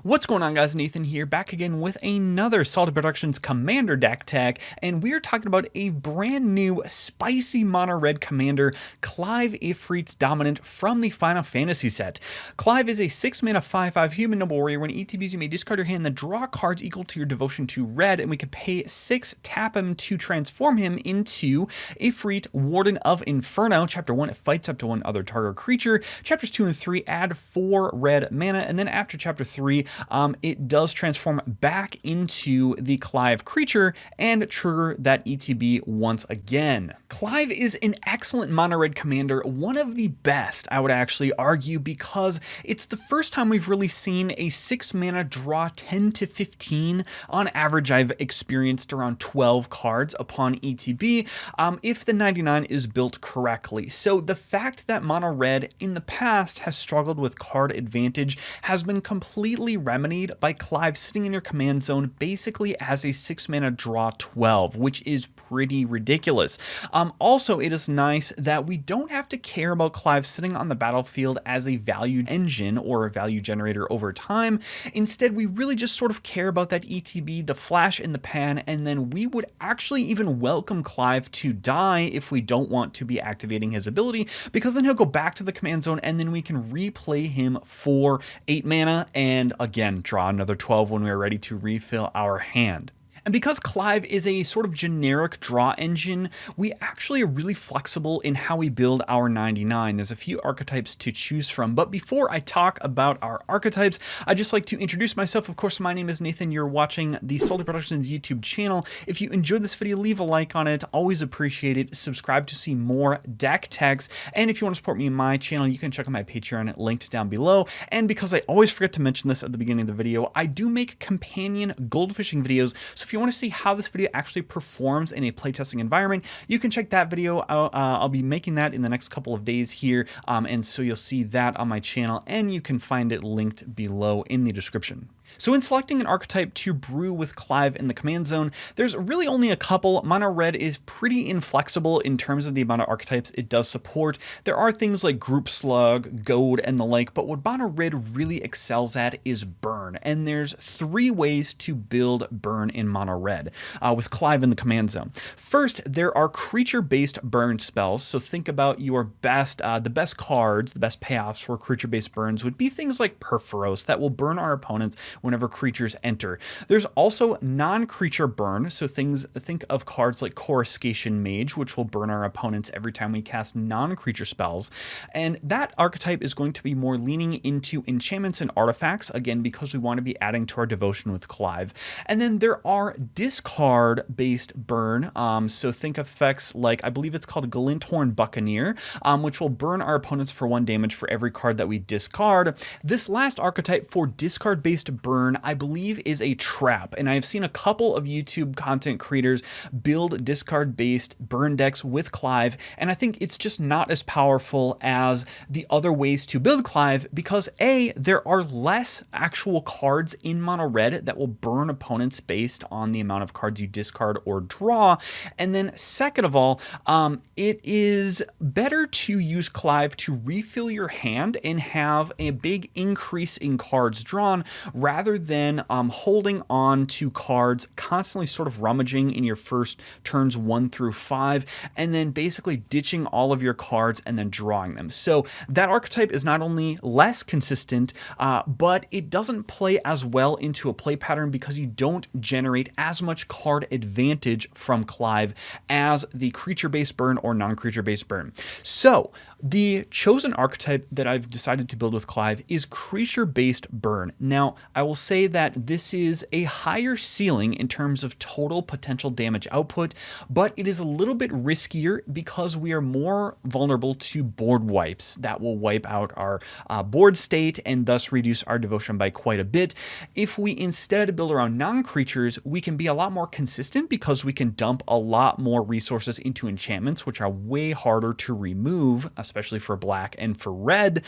What's going on, guys? Nathan here, back again with another Salted Productions Commander deck tag, and we're talking about a brand new spicy mono red commander, Clive Ifrit's Dominant from the Final Fantasy set. Clive is a 6-mana 5/5 human noble warrior. When ETBs, you may discard your hand, then draw cards equal to your devotion to red, and we can pay 6, tap him to transform him into Ifrit, Warden of Inferno. Chapter 1, it fights up to one other target creature. Chapters 2 and 3 add 4 red mana, and then after Chapter 3, it does transform back into the Clive creature and trigger that ETB once again. Clive is an excellent mono red commander, one of the best, I would actually argue, because it's the first time we've really seen a 6-mana draw 10 to 15. On average, I've experienced around 12 cards upon ETB, if the 99 is built correctly. So the fact that mono red in the past has struggled with card advantage has been completely remedied by Clive sitting in your command zone basically as a 6-mana draw 12, which is pretty ridiculous. Also, it is nice that we don't have to care about Clive sitting on the battlefield as a value engine or a value generator over time. Instead, we really just sort of care about that ETB, the flash in the pan, and then we would actually even welcome Clive to die if we don't want to be activating his ability, because then he'll go back to the command zone and then we can replay him for 8 mana and again draw another 12 when we're ready to refill our hand. And because Clive is a sort of generic draw engine, we actually are really flexible in how we build our 99. There's a few archetypes to choose from, but before I talk about our archetypes, I'd just like to introduce myself. Of course, my name is Nathan. You're watching the Salted Productions YouTube channel. If you enjoyed this video, leave a like on it. Always appreciate it. Subscribe to see more deck tags. And if you want to support me in my channel, you can check out my Patreon linked down below. And because I always forget to mention this at the beginning of the video, I do make companion goldfishing videos. So if you want to see how this video actually performs in a playtesting environment, you can check that video out. I'll be making that in the next couple of days here, and so you'll see that on my channel, and you can find it linked below in the description. So in selecting an archetype to brew with Clive in the command zone, there's really only a couple. Mono red is pretty inflexible in terms of the amount of archetypes it does support. There are things like Group Slug, Goad, and the like, but what mono red really excels at is burn. And there's 3 ways to build burn in mono red with Clive in the command zone. First, there are creature-based burn spells. So think about your best, the best cards, the best payoffs for creature-based burns would be things like Perforos that will burn our opponents whenever creatures enter. There's also non-creature burn, so think of cards like Coruscation Mage, which will burn our opponents every time we cast non-creature spells. And that archetype is going to be more leaning into enchantments and artifacts, again, because we want to be adding to our devotion with Clive. And then there are discard-based burn, so think of effects like, I believe it's called Glinthorn Buccaneer, which will burn our opponents for 1 damage for every card that we discard. This last archetype for discard-based burn, I believe, is a trap, and I've seen a couple of YouTube content creators build discard-based burn decks with Clive, and I think it's just not as powerful as the other ways to build Clive because A, there are less actual cards in mono red that will burn opponents based on the amount of cards you discard or draw, and then second of all, it is better to use Clive to refill your hand and have a big increase in cards drawn rather than holding on to cards, constantly sort of rummaging in your first turns 1 through 5, and then basically ditching all of your cards and then drawing them. So that archetype is not only less consistent, but it doesn't play as well into a play pattern because you don't generate as much card advantage from Clive as the creature-based burn or non-creature-based burn. So the chosen archetype that I've decided to build with Clive is creature-based burn. Now, I will say that this is a higher ceiling in terms of total potential damage output, but it is a little bit riskier because we are more vulnerable to board wipes that will wipe out our board state and thus reduce our devotion by quite a bit. If we instead build around non-creatures, we can be a lot more consistent because we can dump a lot more resources into enchantments, which are way harder to remove, especially for black and for red,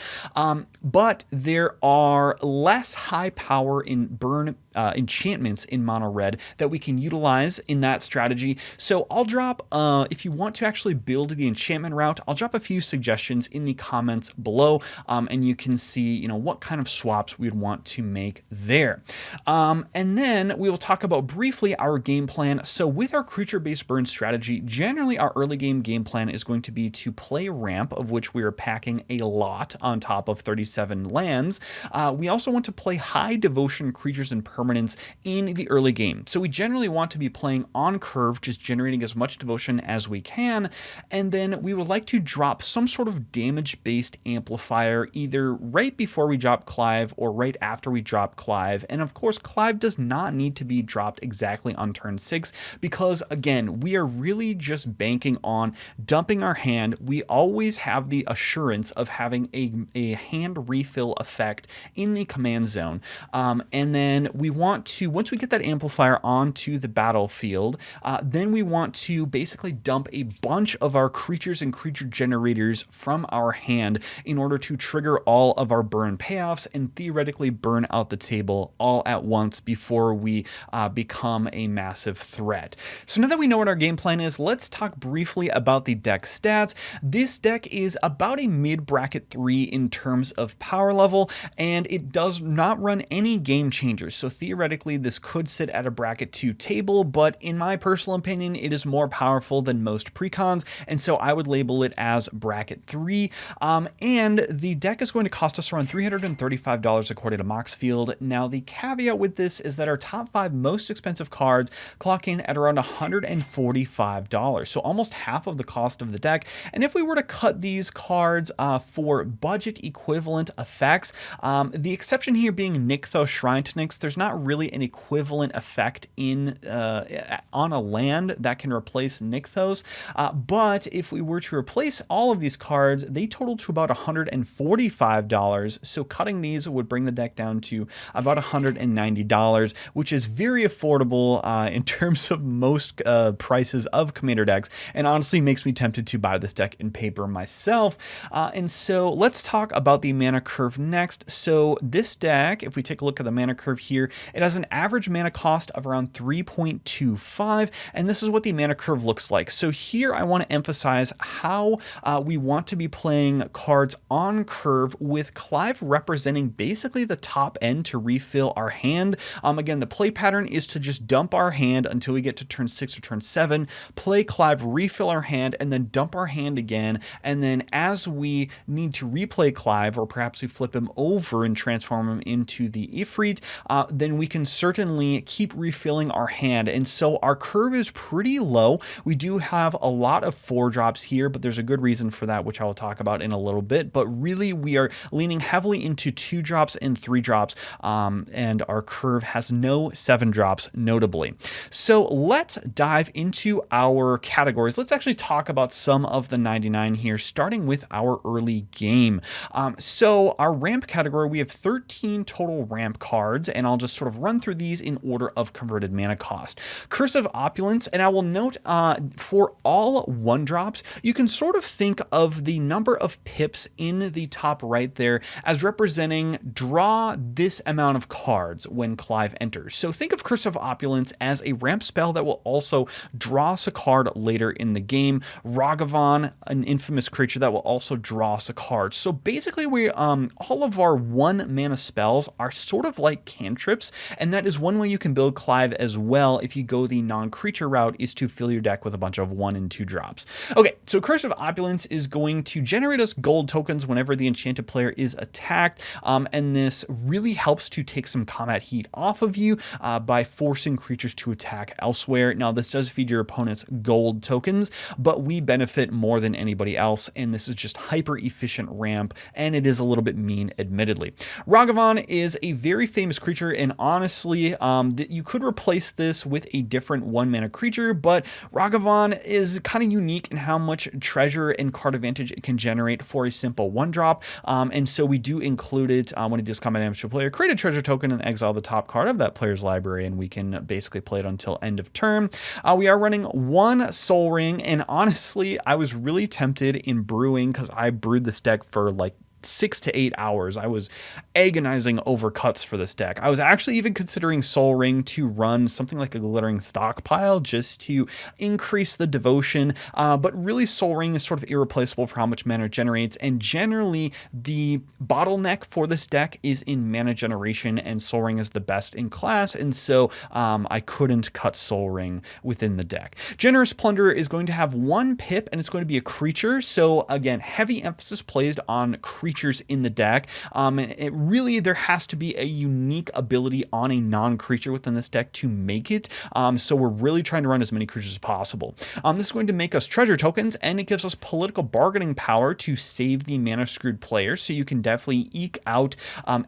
but there are less high power in burn enchantments in mono red that we can utilize in that strategy. So I'll drop, if you want to actually build the enchantment route, I'll drop a few suggestions in the comments below, and you can see, what kind of swaps we'd want to make make there. And then we will talk about briefly our game plan. So with our creature-based burn strategy, generally our early game plan is going to be to play ramp, of which we are packing a lot on top of 37 lands. We also want to play high devotion creatures and permanents in the early game. So we generally want to be playing on curve, just generating as much devotion as we can. And then we would like to drop some sort of damage-based amplifier either right before we drop Clive or right after we drop Clive. And of course, Clive does not need to be dropped exactly on turn 6 because, again, we are really just banking on dumping our hand. We always have the assurance of having a hand refill effect in the command zone. And then we want to, once we get that amplifier onto the battlefield, then we want to basically dump a bunch of our creatures and creature generators from our hand in order to trigger all of our burn payoffs and theoretically burn out the table all at once before we become a massive threat. So now that we know what our game plan is, let's talk briefly about the deck stats. This deck is about a mid-bracket 3 in terms of power level, and it does not run any game changers. So theoretically, this could sit at a bracket 2 table, but in my personal opinion, it is more powerful than most precons, and so I would label it as bracket 3. And the deck is going to cost us around $335 according to Moxfield. Now, the caveat with this is that our top 5 most expensive cards clock in at around $145, so almost half of the cost of the deck. And if we were to cut these cards for budget equivalent effects, the exception here being Nykthos Shrine to Nyx, there's not really an equivalent effect in on a land that can replace Nykthos. But if we were to replace all of these cards, they total to about $145. So cutting these would bring the deck down to about $190, which is very affordable in terms of most prices of commander decks, and honestly makes me tempted to buy this deck in paper myself. And so let's talk about the mana curve next. So this deck, if we take a look at the mana curve here, it has an average mana cost of around 3.25, and this is what the mana curve looks like. So here I want to emphasize how we want to be playing cards on curve, with Clive representing basically the top end to refill our hand. Again, the play pattern is to just dump our hand until we get to turn 6 or turn 7, play Clive, refill our hand, and then dump our hand again. And then as we need to replay Clive, or perhaps we flip him over and transform him into the Ifrit, then we can certainly keep refilling our hand. And so our curve is pretty low. We do have a lot of 4-drops here, but there's a good reason for that, which I will talk about in a little bit. But really, we are leaning heavily into 2-drops and 3-drops, and our curve has no 7-drops, notably. So let's dive into our categories. Let's actually talk about some of the 99 here, starting with our early game. So our ramp category, we have 13 total ramp cards, and I'll just sort of run through these in order of converted mana cost. Curse of Opulence, and I will note for all 1-drops, you can sort of think of the number of pips in the top right there as representing draw this amount of cards when Clive enters. So think of Curse of Opulence as a ramp spell that will also draw us a card later in the game. Ragavan, an infamous creature that will also draw us a card. So basically, we all of our 1-mana spells are sort of like cantrips, and that is one way you can build Clive as well if you go the non-creature route, is to fill your deck with a bunch of 1 and 2 drops. Okay, so Curse of Opulence is going to generate us gold tokens whenever the enchanted player is attacked, and this really helps to take some combat heat off of you by forcing creatures to attack elsewhere. Now, this does feed your opponent's gold tokens, but we benefit more than anybody else, and this is just hyper efficient ramp, and it is a little bit mean, admittedly. Ragavan is a very famous creature, and honestly, you could replace this with a different 1-mana creature, but Ragavan is kind of unique in how much treasure and card advantage it can generate for a simple 1-drop, and so we do include it when it does combat damage to a player. Create a treasure token and exile the top card of that player's library, and we can basically play it until end of turn. We are running 1 Soul Ring, and honestly, I was really tempted in brewing, because I brewed this deck for like 6 to 8 hours. I was agonizing over cuts for this deck. I was actually even considering Soul Ring to run something like a Glittering Stockpile just to increase the devotion, but really Soul Ring is sort of irreplaceable for how much mana it generates, and generally the bottleneck for this deck is in mana generation, and Soul Ring is the best in class, and so I couldn't cut Soul Ring within the deck. Generous Plunderer is going to have 1 pip, and it's going to be a creature, so again, heavy emphasis placed on creatures in the deck. It really, there has to be a unique ability on a non-creature within this deck to make it, so we're really trying to run as many creatures as possible. This is going to make us treasure tokens, and it gives us political bargaining power to save the mana screwed player, so you can definitely eke out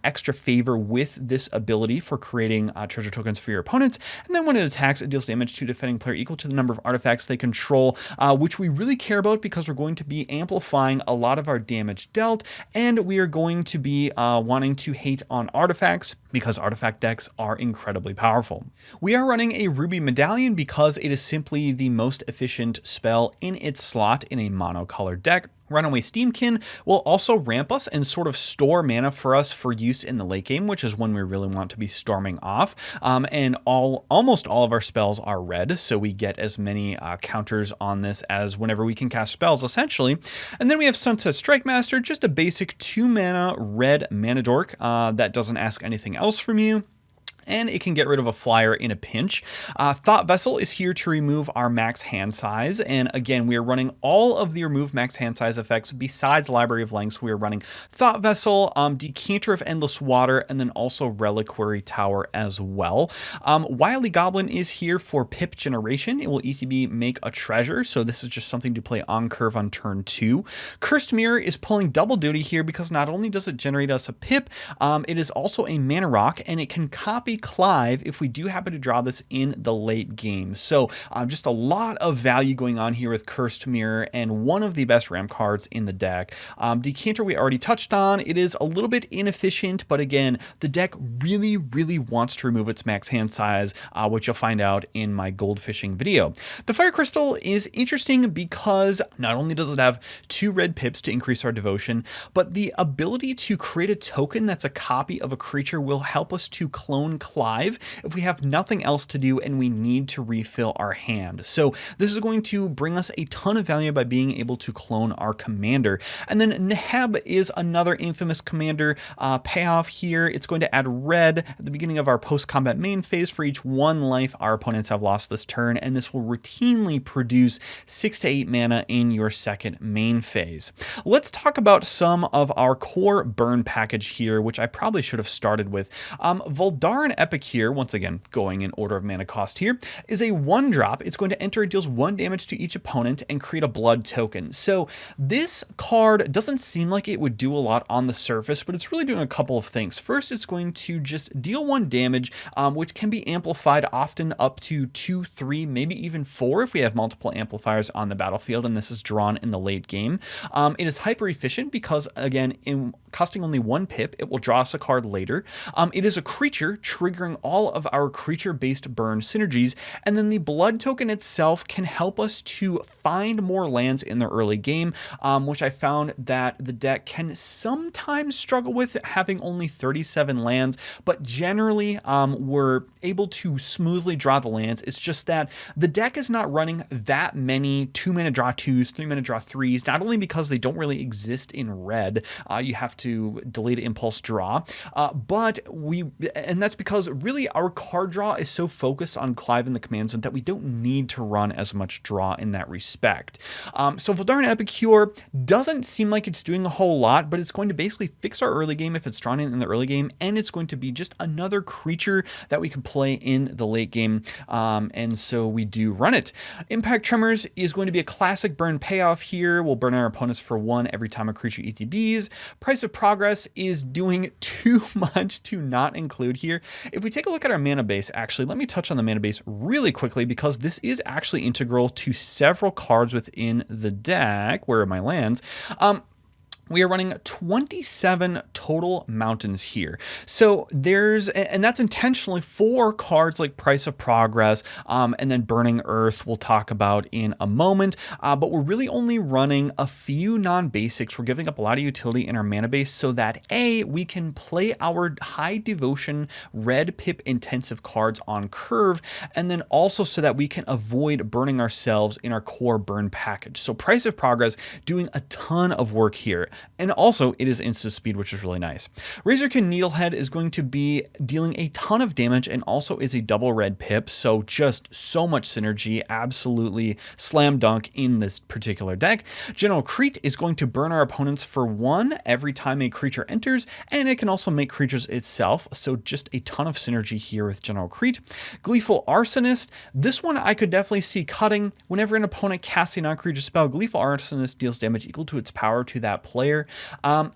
extra favor with this ability for creating treasure tokens for your opponents. And then when it attacks, it deals damage to defending player equal to the number of artifacts they control, which we really care about because we're going to be amplifying a lot of our damage dealt, and we are going to be wanting to hate on artifacts because artifact decks are incredibly powerful. We are running a Ruby Medallion because it is simply the most efficient spell in its slot in a monocolored deck. Runaway Steamkin will also ramp us and sort of store mana for us for use in the late game, which is when we really want to be storming off. And almost all of our spells are red, so we get as many counters on this as whenever we can cast spells, essentially. And then we have Sunset Strike Master, just a basic 2 mana red mana dork that doesn't ask anything else from you, and it can get rid of a flyer in a pinch. Thought Vessel is here to remove our max hand size, and again, we are running all of the remove max hand size effects besides Library of Lengths. We are running Thought Vessel, Decanter of Endless Water, and then also Reliquary Tower as well. Wily Goblin is here for pip generation. It will ETB make a treasure, so this is just something to play on curve on turn 2. Cursed Mirror is pulling double duty here because not only does it generate us a pip, it is also a mana rock, and it can copy Clive if we do happen to draw this in the late game. So just a lot of value going on here with Cursed Mirror, and one of the best ramp cards in the deck. Decanter we already touched on. It is a little bit inefficient, but again, the deck really wants to remove its max hand size, which you'll find out in my gold fishing video. The Fire Crystal is interesting because not only does it have 2 red pips to increase our devotion, but the ability to create a token that's a copy of a creature will help us to clone Clive if we have nothing else to do and we need to refill our hand. So this is going to bring us a ton of value by being able to clone our commander. And then Neheb is another infamous commander payoff here. It's going to add red at the beginning of our post-combat main phase for each 1 life our opponents have lost this turn, and this will routinely produce 6 to 8 mana in your second main phase. Let's talk about some of our core burn package here, which I probably should have started with. Voldaren Epicure, once again going in order of mana cost here, is a 1-drop. It's going to enter, it deals 1 damage to each opponent and create a blood token. So this card doesn't seem like it would do a lot on the surface, but it's really doing a couple of things. First, it's going to just deal 1 damage, which can be amplified often up to 2, 3, maybe even 4 if we have multiple amplifiers on the battlefield and this is drawn in the late game. It is hyper efficient because, again, in costing only 1 pip, it will draw us a card later. It is a creature, triggering all of our creature-based burn synergies, and then the blood token itself can help us to find more lands in the early game, which I found that the deck can sometimes struggle with having only 37 lands, but generally we're able to smoothly draw the lands. It's just that the deck is not running that many 2-mana draw 2s, 3-mana draw 3s, not only because they don't really exist in red, you have to delayed impulse draw, and that's because really our card draw is so focused on Clive in the command zone that we don't need to run as much draw in that respect. So Voldaren Epicure doesn't seem like it's doing a whole lot, but it's going to basically fix our early game if it's drawn in the early game, and it's going to be just another creature that we can play in the late game, and so we do run it. Impact Tremors is going to be a classic burn payoff here. We'll burn our opponents for 1 every time a creature ETBs. Price of Progress is doing too much to not include here. If we take a look at our mana base, actually, let me touch on the mana base really quickly because this is actually integral to several cards within the deck. Where are my lands? we are running 27 total mountains here. So and that's intentionally for cards like Price of Progress, and then Burning Earth we'll talk about in a moment. But we're really only running a few non-basics. We're giving up a lot of utility in our mana base so that we can play our high devotion red pip intensive cards on curve, and then also so that we can avoid burning ourselves in our core burn package. So Price of Progress doing a ton of work here. And also, it is instant speed, which is really nice. Razorkin Needlehead is going to be dealing a ton of damage and also is a double red pip, so just so much synergy, absolutely slam dunk in this particular deck. General Crete is going to burn our opponents for 1 every time a creature enters, and it can also make creatures itself, so just a ton of synergy here with General Crete. Gleeful Arsonist, this one I could definitely see cutting. Whenever an opponent casts a non-creature spell, Gleeful Arsonist deals damage equal to its power to that player.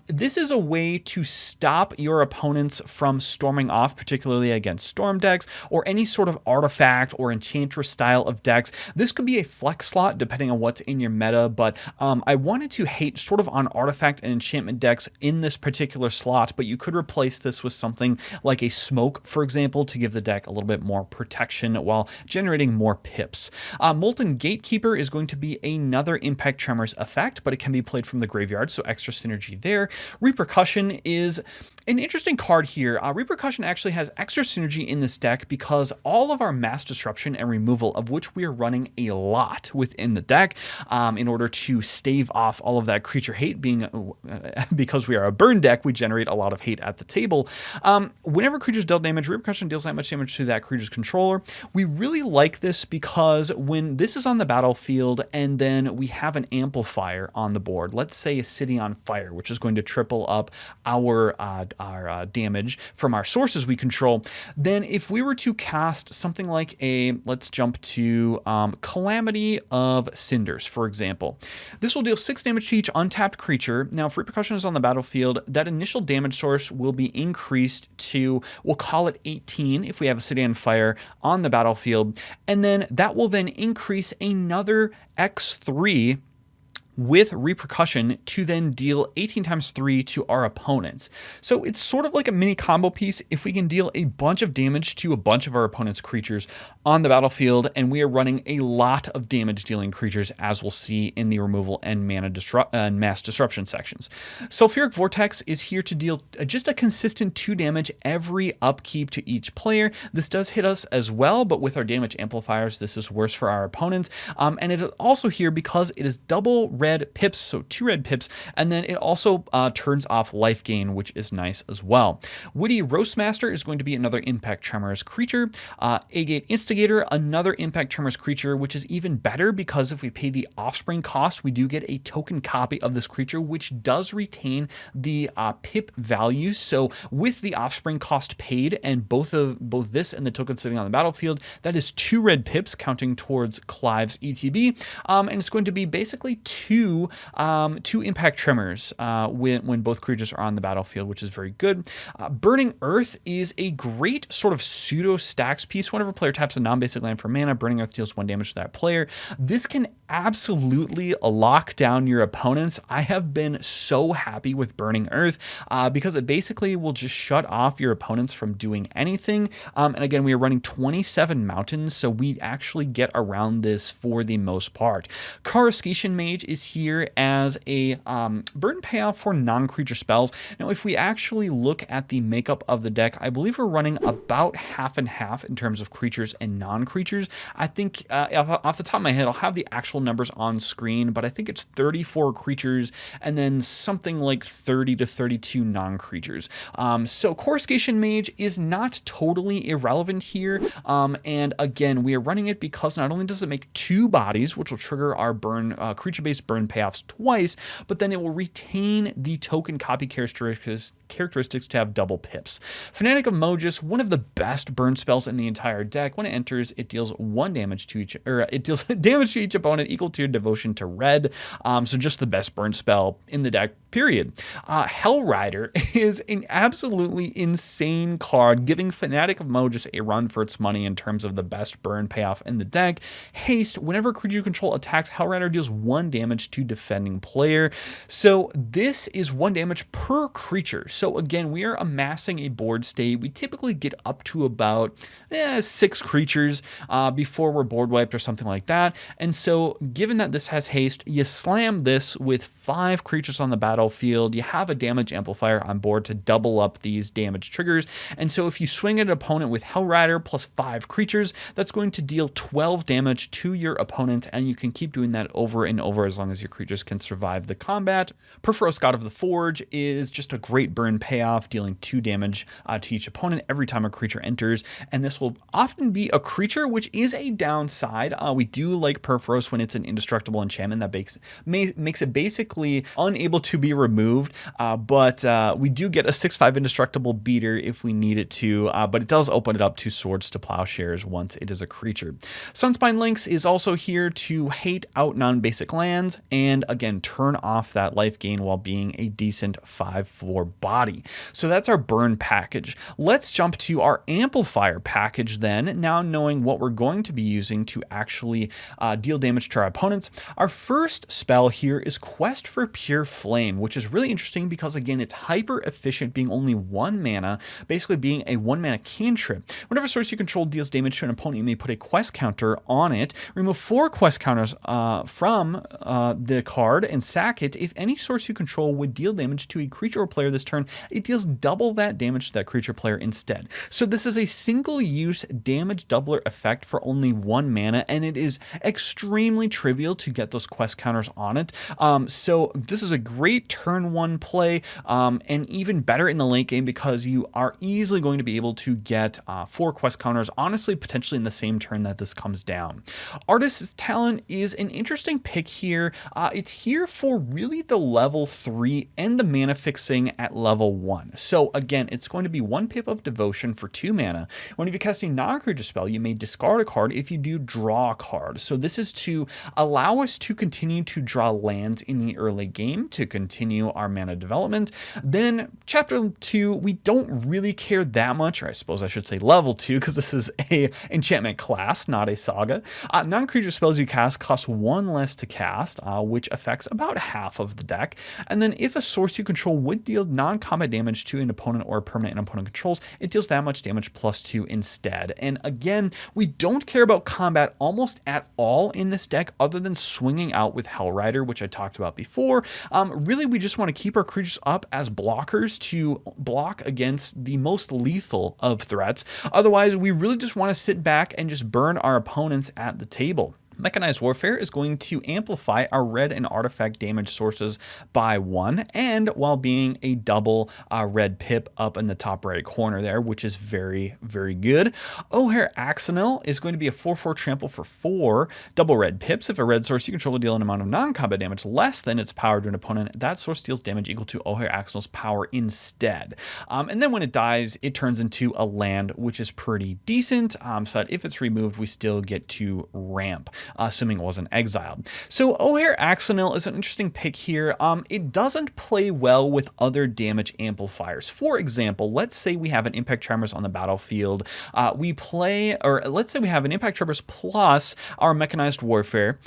This is a way to stop your opponents from storming off, particularly against storm decks or any sort of artifact or enchantress style of decks. This could be a flex slot depending on what's in your meta, but I wanted to hate sort of on artifact and enchantment decks in this particular slot, but you could replace this with something like a smoke, for example, to give the deck a little bit more protection while generating more pips. Molten Gatekeeper is going to be another Impact Tremors effect, but it can be played from the graveyard, so extra synergy there. Repercussion is an interesting card here. Repercussion actually has extra synergy in this deck because all of our mass disruption and removal, of which we are running a lot within the deck, in order to stave off all of that creature hate, being because we are a burn deck, we generate a lot of hate at the table. Whenever creatures dealt damage, Repercussion deals that much damage to that creature's controller. We really like this because when this is on the battlefield and then we have an amplifier on the board, let's say a City on Fire, which is going to triple up our damage from our sources we control, then if we were to cast something like let's jump to Calamity of Cinders, for example. This will deal 6 damage to each untapped creature. Now, if Repercussion is on the battlefield, that initial damage source will be increased to, we'll call it 18 if we have a City on Fire on the battlefield, and then that will then increase another X3 with Repercussion to then deal 18 times 3 to our opponents. So it's sort of like a mini combo piece if we can deal a bunch of damage to a bunch of our opponent's creatures on the battlefield, and we are running a lot of damage dealing creatures, as we'll see in the removal and mass disruption sections. Sulfuric Vortex is here to deal just a consistent 2 damage every upkeep to each player. This does hit us as well, but with our damage amplifiers, this is worse for our opponents. And it is also here because it is double red pips, so 2 red pips, and then it also turns off life gain, which is nice as well. Witty Roastmaster is going to be another Impact Tremors creature. Agate Instigator, another Impact Tremors creature, which is even better because if we pay the Offspring cost, we do get a token copy of this creature, which does retain the pip value. So with the Offspring cost paid and both this and the token sitting on the battlefield, that is 2 red pips counting towards Clive's ETB, and it's going to be basically two Impact Tremors when both creatures are on the battlefield, which is very good. Burning Earth is a great sort of pseudo stacks piece. Whenever a player taps a non-basic land for mana, Burning Earth deals 1 damage to that player. This can absolutely lock down your opponents. I have been so happy with Burning Earth because it basically will just shut off your opponents from doing anything. And again, we are running 27 mountains, so we actually get around this for the most part. Coruscation Mage is here as a burn payoff for non-creature spells. Now, if we actually look at the makeup of the deck, I believe we're running about half and half in terms of creatures and non-creatures. I think off the top of my head, I'll have the actual numbers on screen, but I think it's 34 creatures and then something like 30 to 32 non-creatures. So Coruscation Mage is not totally irrelevant here. And again, we are running it because not only does it make 2 bodies, which will trigger our burn creature-based burn payoffs twice, but then it will retain the token copy characteristics to have double pips. Fanatic of Mogus, one of the best burn spells in the entire deck. When it enters, it deals 1 damage to each, or it deals damage to each opponent opponent equal to your devotion to red. So just the best burn spell in the deck, period. Hell Rider is an absolutely insane card, giving Fanatic of Mo just a run for its money in terms of the best burn payoff in the deck. Haste, whenever creature you control attacks, Hell Rider deals 1 damage to defending player. So this is 1 damage per creature. So again, we are amassing a board state. We typically get up to about 6 creatures before we're board wiped or something like that. And so given that this has haste, you slam this with 5 creatures on the battlefield. You have a damage amplifier on board to double up these damage triggers. And so if you swing at an opponent with Hell Rider plus 5 creatures, that's going to deal 12 damage to your opponent, and you can keep doing that over and over as long as your creatures can survive the combat. Perforos, God of the Forge is just a great burn payoff, dealing 2 damage to each opponent every time a creature enters, and this will often be a creature, which is a downside. We do like Perforos when it's an indestructible enchantment that makes it basically unable to be removed, but we do get a 6/5 indestructible beater if we need it to, but it does open it up to Swords to Plowshares once it is a creature. Sunspine Lynx is also here to hate out non-basic lands and again turn off that life gain while being a decent 5/4 body. So that's our burn package. Let's jump to our amplifier package then, now knowing what we're going to be using to actually deal damage to our opponents. Our first spell here is Quest for Pure Flame, which is really interesting because again it's hyper efficient, being only 1 mana, basically being a 1 mana cantrip. Whenever source you control deals damage to an opponent, you may put a quest counter on it, remove 4 quest counters from the card and sack it. If any source you control would deal damage to a creature or player this turn, it deals double that damage to that creature player instead. So this is a single use damage doubler effect for only 1 mana, and it is extremely trivial to get those quest counters on it. So this is a great turn 1 play, and even better in the late game because you are easily going to be able to get 4 quest counters, honestly, potentially in the same turn that this comes down. Artist's Talent is an interesting pick here. It's here for really the level 3 and the mana fixing at level 1. So again, it's going to be 1 pip of devotion for 2 mana. When you're casting a non-creature spell, you may discard a card. If you do, draw a card. So this is to allow us to continue to draw lands in the early game to continue our mana development. Then chapter 2, we don't really care that much, or I suppose I should say level 2, because this is a enchantment class, not a saga. Non-creature spells you cast cost 1 less to cast, which affects about half of the deck. And then if a source you control would deal non-combat damage to an opponent or a permanent an opponent controls, it deals that much damage plus 2 instead. And again, we don't care about combat almost at all in this deck other than swinging out with Hell Rider, which I talked about before. Really, we just want to keep our creatures up as blockers to block against the most lethal of threats. Otherwise, we really just want to sit back and just burn our opponents at the table. Mechanized Warfare is going to amplify our red and artifact damage sources by 1, and while being a double red pip up in the top right corner there, which is very, very good. O'Hare Axonil is going to be a 4/4 trample for 4 double red pips. If a red source you control will deal an amount of non-combat damage less than its power to an opponent, that source deals damage equal to O'Hare Axonil's power instead. And then when it dies, it turns into a land, which is pretty decent, so that if it's removed, we still get to ramp. Assuming it wasn't exiled. So O'Hare Axonil is an interesting pick here. It doesn't play well with other damage amplifiers. For example, let's say we have an Impact Tremors on the battlefield. Let's say we have an Impact Tremors plus our Mechanized Warfare.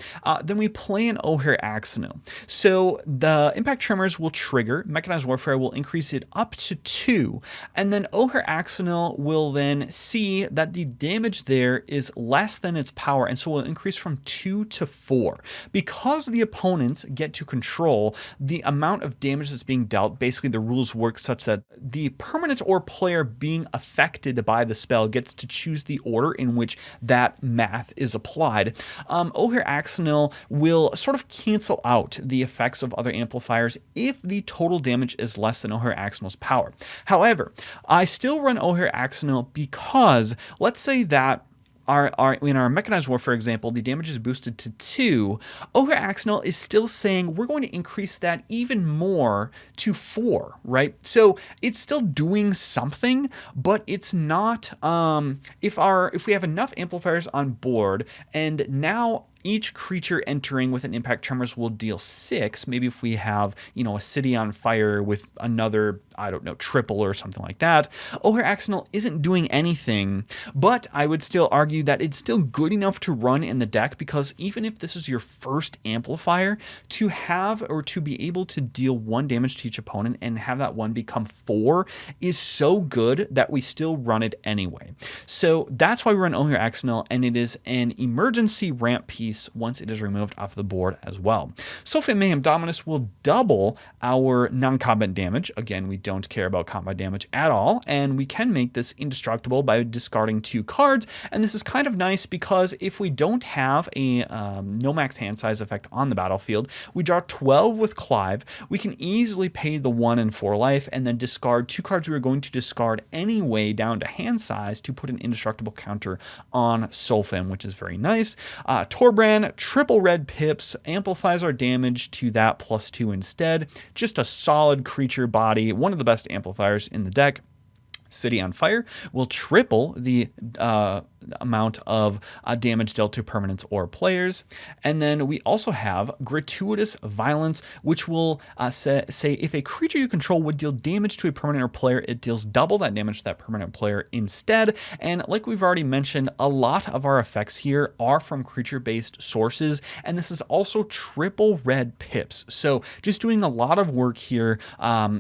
Then we play an O'Hare Axonil. So the Impact Tremors will trigger. Mechanized Warfare will increase it up to 2. And then O'Hare Axonil will then see that the damage there is less than its power, and so will increase from 2 to 4. Because the opponents get to control the amount of damage that's being dealt, basically the rules work such that the permanent or player being affected by the spell gets to choose the order in which that math is applied. O'Hare Axonil will sort of cancel out the effects of other amplifiers if the total damage is less than O'Hare Axonil's power. However, I still run O'Hare Axonil because let's say that in our Mechanized Warfare example, the damage is boosted to 2. O'Hare Axonil is still saying we're going to increase that even more to 4, right? So it's still doing something, but it's not. If we have enough amplifiers on board, and now each creature entering with an impact tremors will deal 6. Maybe if we have, a city on fire with another, I don't know, triple or something like that. O'Hare Accidental isn't doing anything, but I would still argue that it's still good enough to run in the deck, because even if this is your first amplifier, to have or to be able to deal 1 damage to each opponent and have that 1 become 4 is so good that we still run it anyway. So that's why we run O'Hare Accidental, and it is an emergency ramp piece once it is removed off the board as well. Sulfate Mayhem Dominus will double our non-combat damage. Again, we don't care about combat damage at all, and we can make this indestructible by discarding 2 cards. And this is kind of nice because if we don't have a no max hand size effect on the battlefield, we draw 12 with Clive. We can easily pay the 1 and 4 life and then discard 2 cards we were going to discard anyway down to hand size to put an indestructible counter on Sulfim, which is very nice. Torbrand, triple red pips, amplifies our damage to that +2 instead. Just a solid creature body, one of the best amplifiers in the deck. City on Fire will triple the amount of damage dealt to permanents or players. And then we also have Gratuitous Violence, which will say if a creature you control would deal damage to a permanent or player, it deals double that damage to that permanent player instead. And like we've already mentioned, a lot of our effects here are from creature-based sources, and this is also triple red pips. So just doing a lot of work here,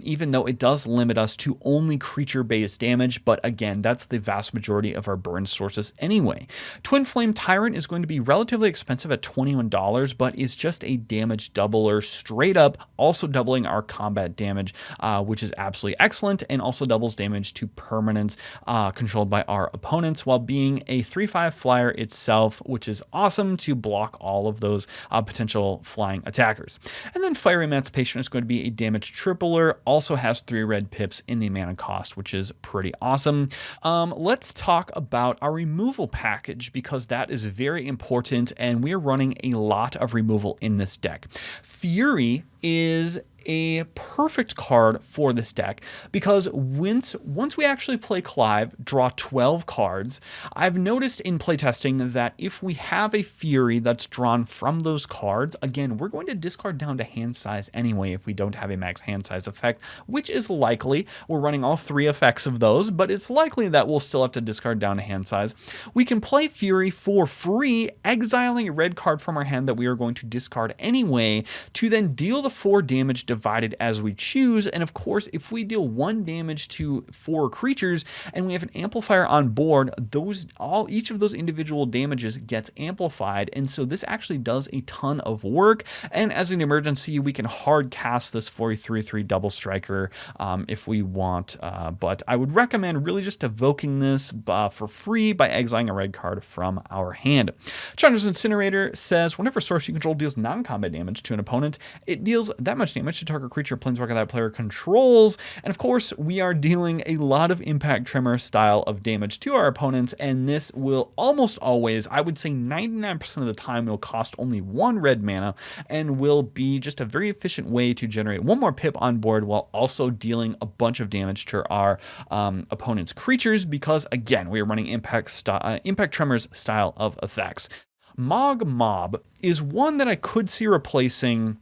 even though it does limit us to only creature-based damage, but again, that's the vast majority of our burn sources anyway. Twin Flame Tyrant is going to be relatively expensive at $21, but is just a damage doubler straight up, also doubling our combat damage, which is absolutely excellent, and also doubles damage to permanents controlled by our opponents, while being a 3/5 flyer itself, which is awesome to block all of those potential flying attackers. And then Fire Emancipation is going to be a damage tripler, also has 3 red pips in the mana cost, which is pretty awesome. Let's talk about our removal package, because that is very important, and we're running a lot of removal in this deck. Fury is a perfect card for this deck, because once we actually play Clive, draw 12 cards, I've noticed in playtesting that if we have a Fury that's drawn from those cards, again, we're going to discard down to hand size anyway if we don't have a max hand size effect, which is likely. We're running all 3 effects of those, but it's likely that we'll still have to discard down to hand size. We can play Fury for free, exiling a red card from our hand that we are going to discard anyway, to then deal the 4 damage divided as we choose. And of course, if we deal 1 damage to 4 creatures and we have an amplifier on board, each of those individual damages gets amplified. And so this actually does a ton of work. And as an emergency, we can hard cast this 4/3/3 double striker if we want. But I would recommend really just evoking this for free by exiling a red card from our hand. Chandra's Incinerator says, whenever a source you control deals non-combat damage to an opponent, it deals that much damage to target creature or planeswalker that player controls. And of course, we are dealing a lot of impact tremor style of damage to our opponents, and this will almost always, I would say 99% of the time, will cost only 1 red mana and will be just a very efficient way to generate 1 more pip on board while also dealing a bunch of damage to our opponent's creatures, because again, we are running impact tremors style of effects. Mog Mob is one that I could see replacing,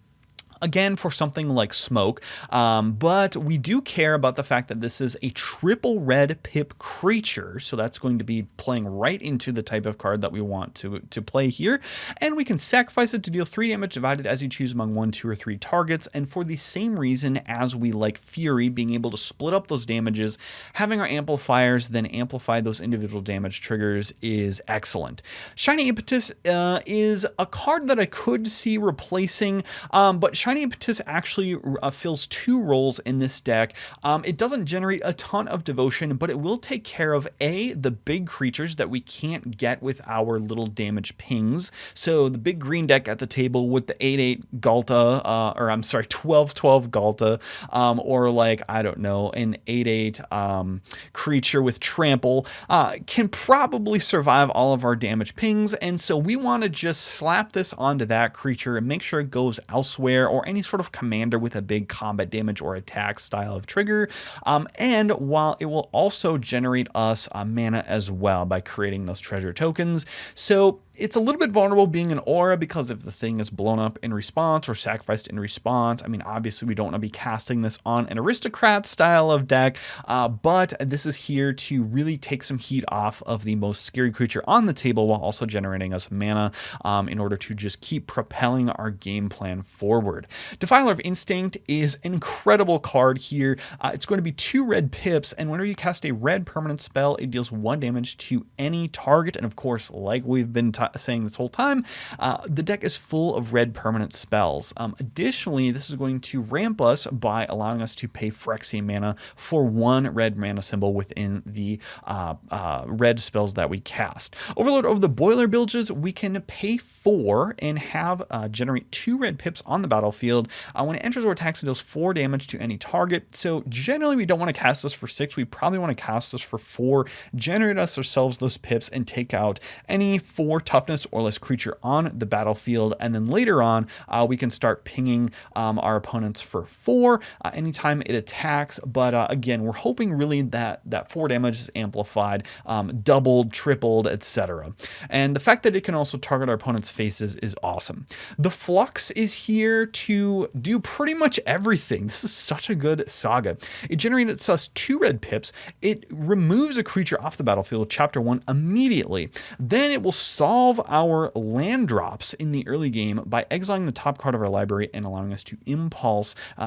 again, for something like Smoke, but we do care about the fact that this is a triple red pip creature, so that's going to be playing right into the type of card that we want to play here, and we can sacrifice it to deal 3 damage divided as you choose among 1, 2, or 3 targets. And for the same reason as we like Fury, being able to split up those damages, having our amplifiers then amplify those individual damage triggers is excellent. Shiny Impetus is a card that I could see replacing, but Shiny Impetus actually fills 2 roles in this deck. It doesn't generate a ton of devotion, but it will take care of the big creatures that we can't get with our little damage pings. So the big green deck at the table with the 8/8 Galta, 12/12 Galta, or like, I don't know, an 8/8 creature with trample can probably survive all of our damage pings. And so we want to just slap this onto that creature and make sure it goes elsewhere, or any sort of commander with a big combat damage or attack style of trigger. And while it will also generate us mana as well by creating those treasure tokens. So It's a little bit vulnerable being an aura because if the thing is blown up in response or sacrificed in response, I mean, obviously we don't want to be casting this on an aristocrat style of deck, but this is here to really take some heat off of the most scary creature on the table while also generating us mana in order to just keep propelling our game plan forward. Defiler of Instinct is an incredible card here. It's going to be 2 red pips, and whenever you cast a red permanent spell, it deals 1 damage to any target, and of course, like we've been saying this whole time, the deck is full of red permanent spells. Additionally, this is going to ramp us by allowing us to pay Phyrexian mana for 1 red mana symbol within the red spells that we cast. Overload over the Boiler Bilges, we can pay 4 and have generate 2 red pips on the battlefield. When it enters or attacks, it deals 4 damage to any target. So generally, we don't want to cast this for 6. We probably want to cast this for 4, generate us ourselves those pips, and take out any 4 toughness or less creature on the battlefield. And then later on, we can start pinging our opponents for 4 anytime it attacks. But again, we're hoping really that 4 damage is amplified, doubled, tripled, etc. And the fact that it can also target our opponent's faces is awesome. The Flux is here to do pretty much everything. This is such a good saga. It generates us 2 red pips. It removes a creature off the battlefield, chapter 1, immediately. Then it will solve our land drops in the early game by exiling the top card of our library and allowing us to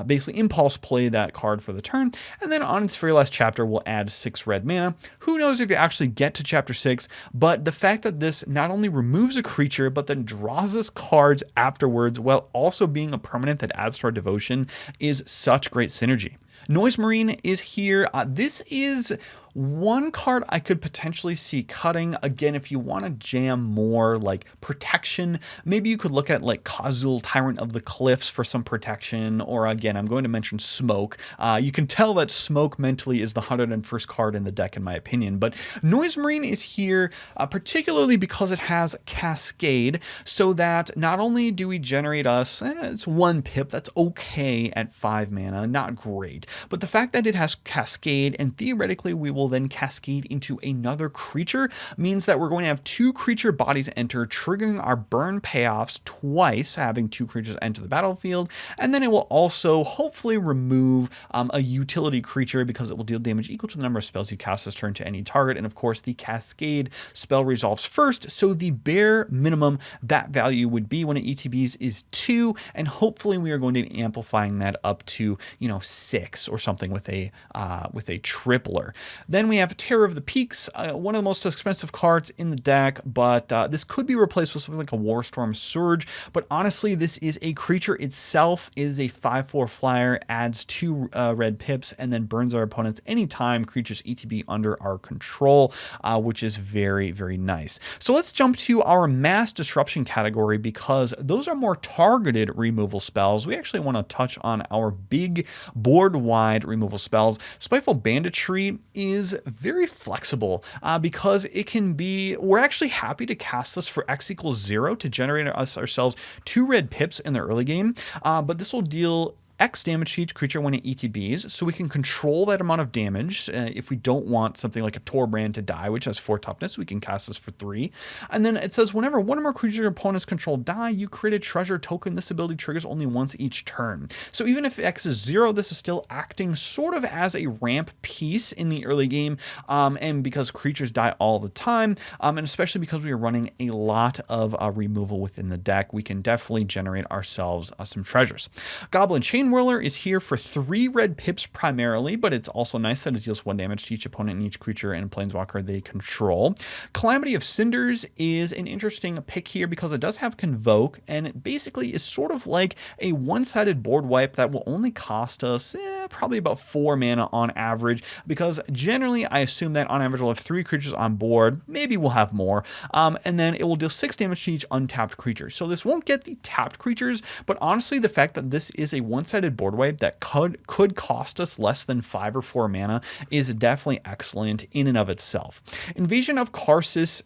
basically impulse play that card for the turn. And then on its very last chapter, we'll add 6 red mana. Who knows if you actually get to chapter 6, but the fact that this not only removes a creature, but then draws us cards afterwards while also being a permanent that adds to our devotion is such great synergy. Noise Marine is here. This is one card I could potentially see cutting. Again, if you want to jam more like protection, maybe you could look at like Khazul, Tyrant of the Cliffs for some protection, or again, I'm going to mention Smoke. You can tell that Smoke mentally is the 101st card in the deck in my opinion, but Noise Marine is here particularly because it has Cascade, so that not only do we generate us, it's 1 pip, that's okay at 5 mana, not great, but the fact that it has Cascade and theoretically we will then cascade into another creature means that we're going to have 2 creature bodies enter, triggering our burn payoffs twice, having 2 creatures enter the battlefield, and then it will also hopefully remove a utility creature because it will deal damage equal to the number of spells you cast this turn to any target, and of course the Cascade spell resolves first, so the bare minimum that value would be when it ETBs is 2, and hopefully we are going to be amplifying that up to 6 or something with a tripler. Then we have Terror of the Peaks, one of the most expensive cards in the deck, but this could be replaced with something like a Warstorm Surge. But honestly, this is a creature itself, is a 5/4 flyer, adds 2 red pips, and then burns our opponents anytime creatures ETB under our control, which is very, very nice. So let's jump to our Mass Disruption category because those are more targeted removal spells. We actually want to touch on our big board-wide removal spells. Spiteful Banditry is very flexible because it can be, we're actually happy to cast this for X equals 0 to generate ourselves 2 red pips in the early game, but this will deal X damage to each creature when it ETBs, so we can control that amount of damage. If we don't want something like a Torbrand to die, which has 4 toughness, we can cast this for 3. And then it says, whenever one or more creature your opponents control die, you create a treasure token. This ability triggers only once each turn. So even if X is 0, this is still acting sort of as a ramp piece in the early game, and because creatures die all the time, and especially because we are running a lot of removal within the deck, we can definitely generate ourselves some treasures. Goblin Chain Whirler is here for 3 red pips primarily, but it's also nice that it deals 1 damage to each opponent and each creature and planeswalker they control. Calamity of Cinders is an interesting pick here because it does have Convoke, and it basically is sort of like a one-sided board wipe that will only cost us probably about 4 mana on average, because generally I assume that on average we'll have 3 creatures on board, maybe we'll have more, and then it will deal 6 damage to each untapped creature. So this won't get the tapped creatures, but honestly the fact that this is a one-sided board wipe that could cost us less than 5 or 4 mana is definitely excellent in and of itself. Invasion of Karsus.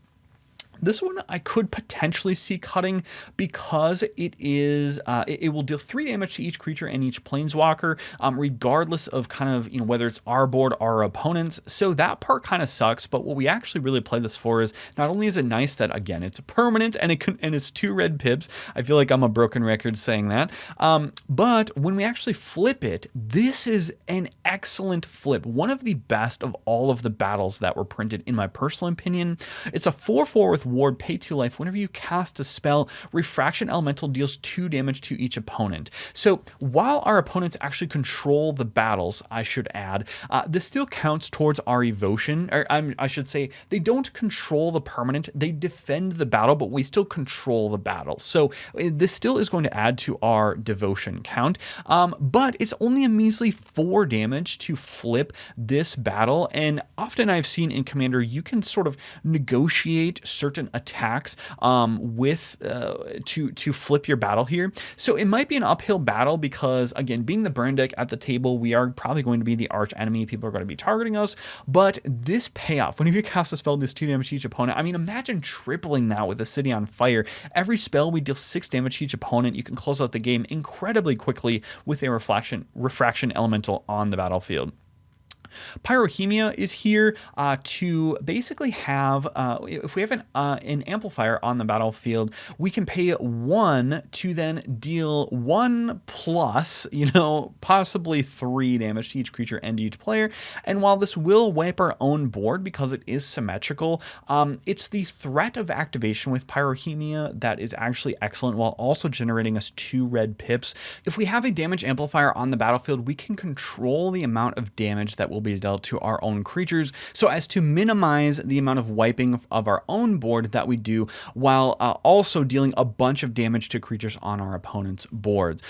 This one I could potentially see cutting because it will deal 3 damage to each creature and each planeswalker, regardless of kind of whether it's our board or our opponents. So that part kind of sucks. But what we actually really play this for is not only is it nice that again it's a permanent and it's 2 red pips. I feel like I'm a broken record saying that. But when we actually flip it, this is an excellent flip. One of the best of all of the battles that were printed, in my personal opinion. It's a 4/4 with ward, pay 2 life. Whenever you cast a spell, Refraction Elemental deals 2 damage to each opponent. So while our opponents actually control the battles, I should add, this still counts towards our evotion. Or I should say, they don't control the permanent, they defend the battle, but we still control the battle. So this still is going to add to our devotion count, but it's only a measly 4 damage to flip this battle. And often I've seen in Commander, you can sort of negotiate certain attacks to flip your battle here. So it might be an uphill battle because, again, being the burn deck at the table, we are probably going to be the arch enemy. People are going to be targeting us. But this payoff, whenever you cast a spell, does 2 damage to each opponent. I mean, imagine tripling that with a city on fire. Every spell, we deal 6 damage to each opponent. You can close out the game incredibly quickly with a refraction elemental on the battlefield. Pyrohemia is here to basically have, if we have an amplifier on the battlefield, we can pay 1 to then deal 1 plus, possibly 3 damage to each creature and each player. And while this will wipe our own board because it is symmetrical, it's the threat of activation with Pyrohemia that is actually excellent while also generating us 2 red pips. If we have a damage amplifier on the battlefield, we can control the amount of damage that will be dealt to our own creatures so as to minimize the amount of wiping of our own board that we do while also dealing a bunch of damage to creatures on our opponent's boards.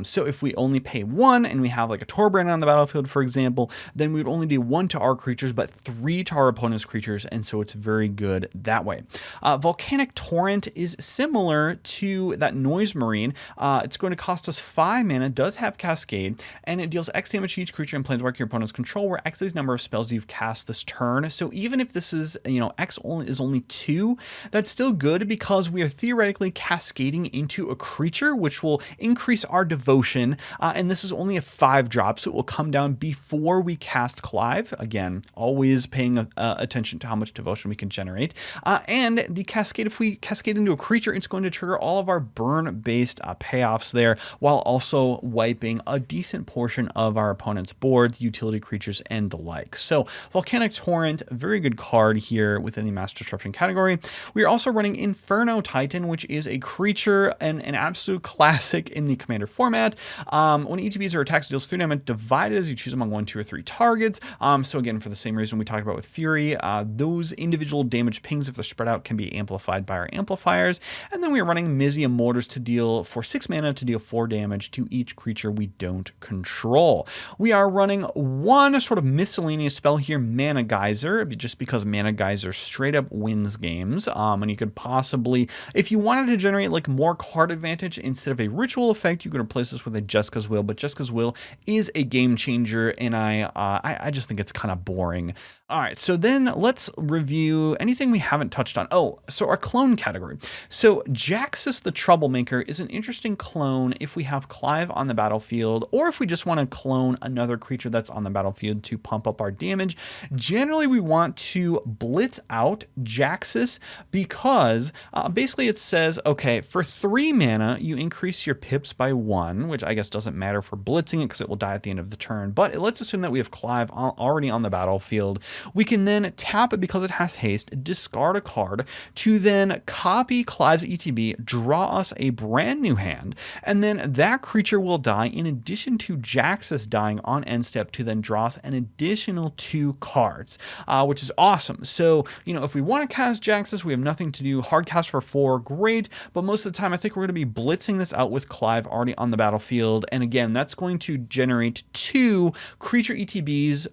So if we only pay 1 and we have like a Torbrand on the battlefield, for example, then we would only do 1 to our creatures but 3 to our opponent's creatures, and so it's very good that way. Volcanic Torrent is similar to that Noise Marine. It's going to cost us 5 mana, does have Cascade, and it deals X damage to each creature and planeswalker your opponent's control, where X is number of spells you've cast this turn. So even if this is, X is only 2, that's still good because we are theoretically cascading into a creature, which will increase our devotion. And this is only a 5-drop, so it will come down before we cast Clive. Again, always paying attention to how much devotion we can generate. And the cascade, if we cascade into a creature, it's going to trigger all of our burn-based payoffs there, while also wiping a decent portion of our opponent's boards, utility creatures, and the like. So Volcanic Torrent, very good card here within the Mass Disruption category. We are also running Inferno Titan, which is a creature and an absolute classic in the Commander format. When ETBs are attacked, it deals 3 damage divided as you choose among 1, 2, or 3 targets. So again, for the same reason we talked about with Fury, those individual damage pings, if they're spread out, can be amplified by our amplifiers. And then we are running Mizzium Mortars to deal for 6 mana to deal 4 damage to each creature we don't control. We are running 1 sort of miscellaneous spell here, Mana Geyser, just because Mana Geyser straight up wins games. And you could possibly, if you wanted to generate like more card advantage instead of a ritual effect, you could replace this with a Jessica's Will. But Jessica's Will is a game changer, and I just think it's kind of boring. All right, so then let's review anything we haven't touched on. Oh, so our clone category. So Jaxus the Troublemaker is an interesting clone if we have Clive on the battlefield, or if we just want to clone another creature that's on the battlefield to pump up our damage. Generally, we want to blitz out Jaxus because basically it says, okay, for 3 mana, you increase your pips by 1, which I guess doesn't matter for blitzing it because it will die at the end of the turn. But let's assume that we have Clive already on the battlefield. We can then tap it because it has haste, discard a card to then copy Clive's ETB, draw us a brand new hand, and then that creature will die in addition to Jaxus dying on end step to then draw us an additional 2 cards, which is awesome. So, if we want to cast Jaxus, we have nothing to do. Hard cast for 4, great, but most of the time I think we're going to be blitzing this out with Clive already on the battlefield, and again, that's going to generate 2 creature ETBs,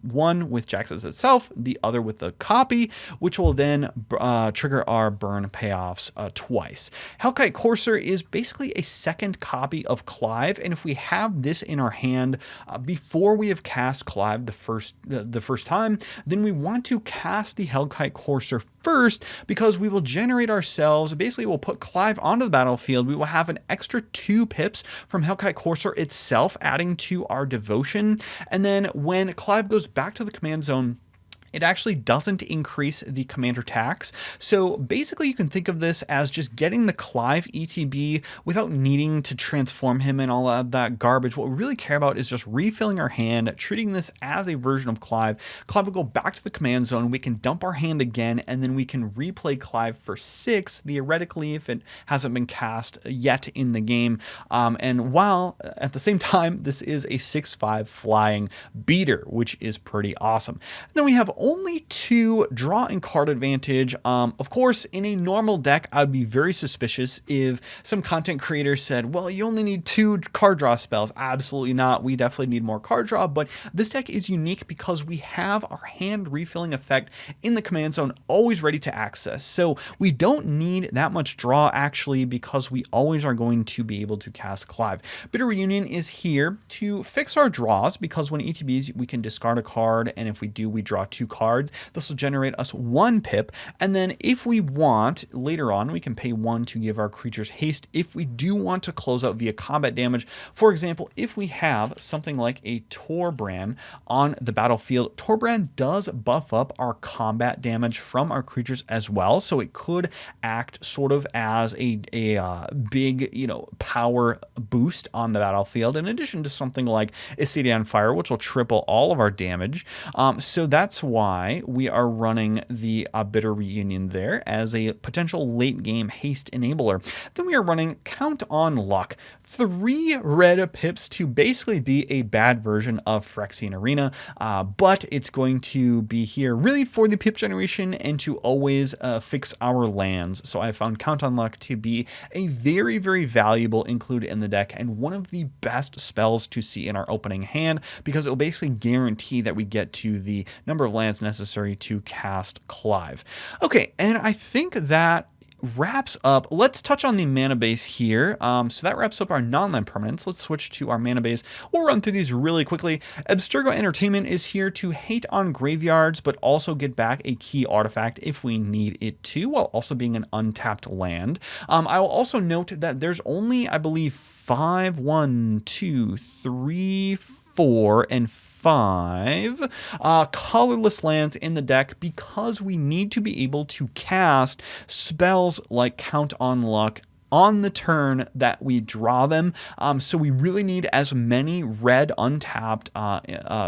one with Jaxus itself, the other with the copy, which will then trigger our burn payoffs twice. Hellkite Courser is basically a second copy of Clive, and if we have this in our hand before we have cast Clive the first time, then we want to cast the Hellkite Courser first because we will generate ourselves, basically we'll put Clive onto the battlefield. We will have an extra 2 pips from Hellkite Courser itself, adding to our devotion. And then when Clive goes back to the command zone, it actually doesn't increase the commander tax. So basically you can think of this as just getting the Clive ETB without needing to transform him and all of that garbage. What we really care about is just refilling our hand, treating this as a version of Clive. Clive will go back to the command zone, we can dump our hand again, and then we can replay Clive for 6, theoretically, if it hasn't been cast yet in the game. And while at the same time, this is a 6/5 flying beater, which is pretty awesome. And then we have only 2 draw and card advantage. Of course, in a normal deck, I'd be very suspicious if some content creator said, well, you only need 2 card draw spells. Absolutely not. We definitely need more card draw, but this deck is unique because we have our hand refilling effect in the command zone always ready to access. So we don't need that much draw actually, because we always are going to be able to cast Clive. Bitter Reunion is here to fix our draws, because when ETBs, we can discard a card, and if we do, we draw 2 cards. This will generate us 1 pip, and then if we want, later on, we can pay 1 to give our creatures haste if we do want to close out via combat damage. For example, if we have something like a Torbrand on the battlefield, Torbrand does buff up our combat damage from our creatures as well, so it could act sort of as a big, power boost on the battlefield, in addition to something like a City on Fire, which will triple all of our damage. So that's why we are running the Bitter Reunion there as a potential late game haste enabler. Then we are running Count on Luck. 3 red pips to basically be a bad version of Phyrexian Arena, but it's going to be here really for the pip generation and to always fix our lands. So I found Count on Luck to be a very, very valuable include in the deck, and one of the best spells to see in our opening hand, because it will basically guarantee that we get to the number of lands necessary to cast Clive. Okay, and I think that wraps up. Let's touch on the mana base here. So that wraps up our non-land permanents. Let's switch to our mana base. We'll run through these really quickly. Abstergo Entertainment is here to hate on graveyards, but also get back a key artifact if we need it to, while also being an untapped land. I will also note that there's only, I believe, 5, 1, 2, 3, 4, and 5 colorless lands in the deck, because we need to be able to cast spells like Count on Luck on the turn that we draw them. So we really need as many red untapped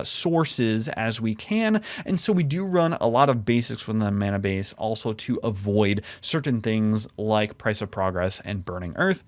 sources as we can. And so we do run a lot of basics from the mana base, also to avoid certain things like Price of Progress and Burning Earth.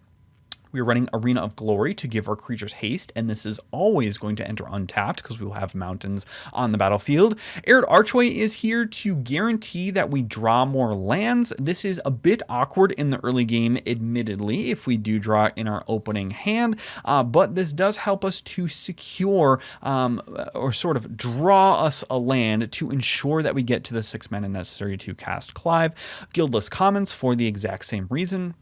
We're running Arena of Glory to give our creatures haste, and this is always going to enter untapped because we will have mountains on the battlefield. Arid Archway is here to guarantee that we draw more lands. This is a bit awkward in the early game, admittedly, if we do draw it in our opening hand, but this does help us to secure or sort of draw us a land to ensure that we get to the 6 mana necessary to cast Clive. Guildless Commons for the exact same reason.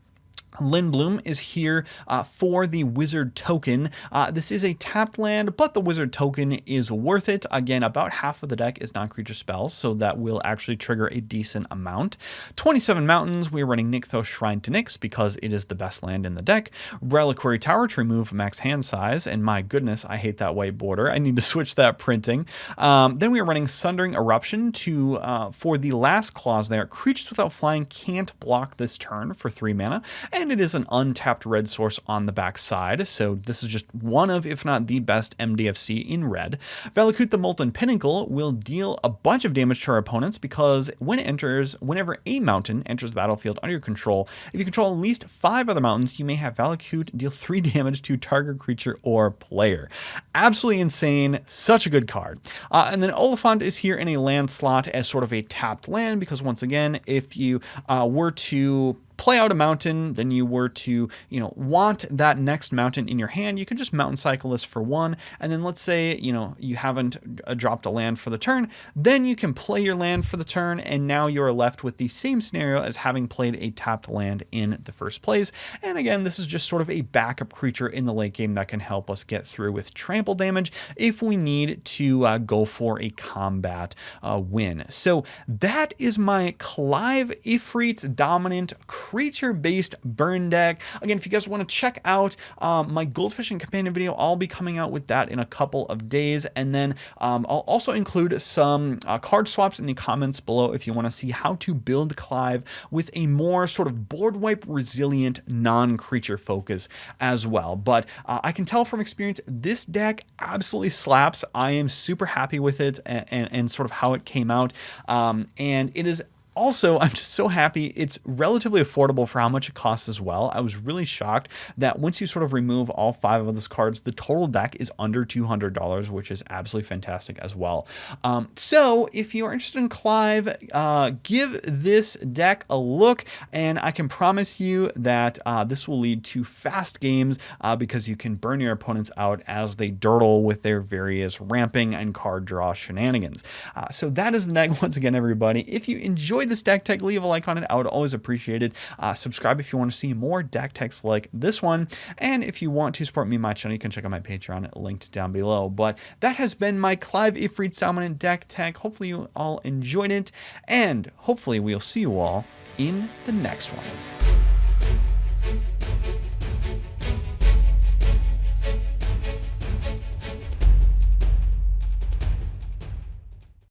Lindblom is here for the Wizard token. This is a tapped land, but the Wizard token is worth it. Again, about half of the deck is non-creature spells, so that will actually trigger a decent amount. 27 Mountains, we're running Nykthos Shrine to Nyx because it is the best land in the deck. Reliquary Tower to remove max hand size, and my goodness, I hate that white border. I need to switch that printing. Then we are running Sundering Eruption to for the last clause there. Creatures without flying can't block this turn for 3 mana, and it is an untapped red source on the back side, so this is just one of, if not the best MDFC in red. Valakut the Molten Pinnacle will deal a bunch of damage to our opponents because whenever a mountain enters the battlefield under your control, if you control at least 5 other mountains, you may have Valakut deal 3 damage to target creature or player. Absolutely insane, such a good card. And then Oliphant is here in a land slot as sort of a tapped land, because once again, if you were to play out a mountain, then you were to, want that next mountain in your hand, you could just mountain cycle this for one. And then let's say, you haven't dropped a land for the turn, then you can play your land for the turn. And now you're left with the same scenario as having played a tapped land in the first place. And again, this is just sort of a backup creature in the late game that can help us get through with trample damage if we need to go for a combat win. So that is my Clive Ifrit's dominant creature-based burn deck. Again, if you guys want to check out my Goldfish and Companion video, I'll be coming out with that in a couple of days. And then I'll also include some card swaps in the comments below if you want to see how to build Clive with a more sort of board wipe resilient non-creature focus as well. But I can tell from experience, this deck absolutely slaps. I am super happy with it and sort of how it came out. And it is also, I'm just so happy it's relatively affordable for how much it costs as well. I was really shocked that once you sort of remove all 5 of those cards, the total deck is under $200, which is absolutely fantastic as well. So if you're interested in Clive, give this deck a look, and I can promise you that this will lead to fast games because you can burn your opponents out as they durdle with their various ramping and card draw shenanigans. So that is the deck once again, everybody. If you enjoyed this deck tech, leave a like on it. I would always appreciate it. Subscribe if you want to see more deck techs like this one. And if you want to support me and my channel, you can check out my Patreon linked down below. But that has been my Clive Ifrit dominant deck tech. Hopefully you all enjoyed it, and hopefully we'll see you all in the next one.